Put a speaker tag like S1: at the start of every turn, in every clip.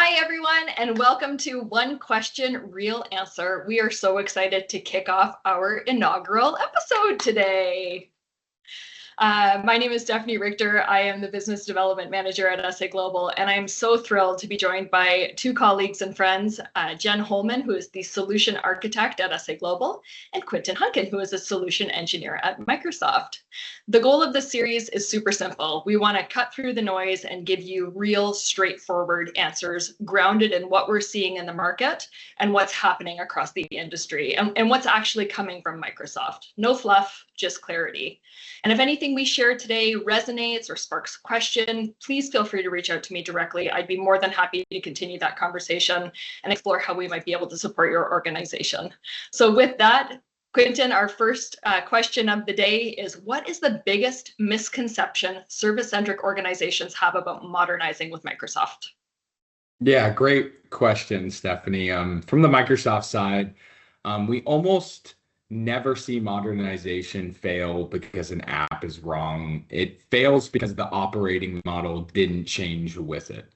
S1: Hi, everyone, and welcome to One Question, Real Answer. We are so excited to kick off our inaugural episode today. My name is Stefanie Richter. I am the Business Development Manager at sa.global, and I am so thrilled to be joined by two colleagues and friends, Jen Holman, who is the Solution Architect at sa.global, and Quintin Hunkin, who is a Solution Engineer at Microsoft. The goal of this series is super simple. We want to cut through the noise and give you real, straightforward answers grounded in what we're seeing in the market and what's happening across the industry and what's actually coming from Microsoft. No fluff, just clarity. And if anything we share today resonates or sparks a question, please feel free to reach out to me directly. I'd be more than happy to continue that conversation and explore how we might be able to support your organization. So with that, Quintin, our first question of the day is, what is the biggest misconception service-centric organizations have about modernizing with Microsoft?
S2: Yeah, great question, Stefanie. From the Microsoft side, we almost never see modernization fail because an app is wrong. It fails because the operating model didn't change with it.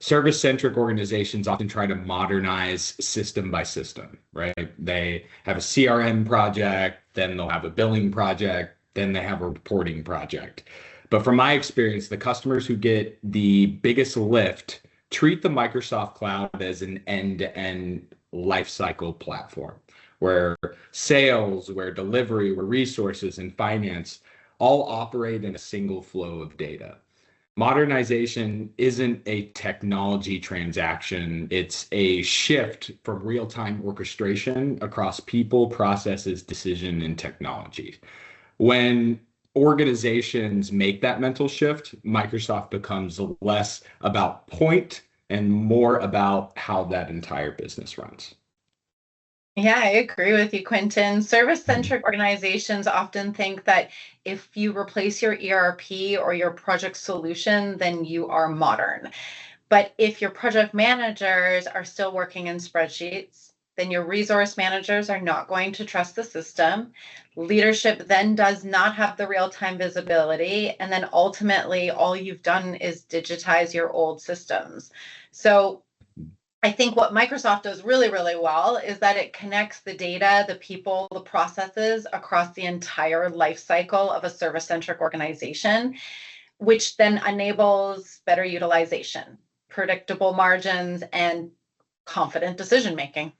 S2: Service-centric organizations often try to modernize system by system, right? They have a CRM project, then they'll have a billing project, then they have a reporting project. But from my experience, the customers who get the biggest lift treat the Microsoft Cloud as an end-to-end lifecycle platform, where sales, where delivery, where resources and finance all operate in a single flow of data. Modernization isn't a technology transaction. It's a shift from real-time orchestration across people, processes, decision, and technology. When organizations make that mental shift, Microsoft becomes less about point and more about how that entire business runs.
S3: Yeah, I agree with you, Quintin. Service-centric organizations often think that if you replace your ERP or your project solution, then you are modern. But if your project managers are still working in spreadsheets, then your resource managers are not going to trust the system. Leadership then does not have the real-time visibility. And then ultimately, all you've done is digitize your old systems. So I think what Microsoft does really, really well is that it connects the data, the people, the processes across the entire life cycle of a service-centric organization, which then enables better utilization, predictable margins, and confident decision-making.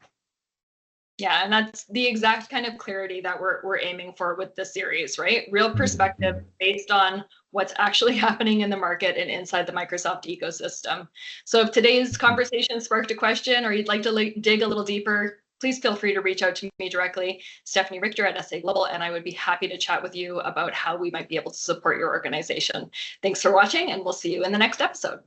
S1: Yeah, and that's the exact kind of clarity that we're aiming for with this series, right? Real perspective based on what's actually happening in the market and inside the Microsoft ecosystem. So if today's conversation sparked a question or you'd like to dig a little deeper, please feel free to reach out to me directly, Stefanie Richter at sa.global, and I would be happy to chat with you about how we might be able to support your organization. Thanks for watching, and we'll see you in the next episode.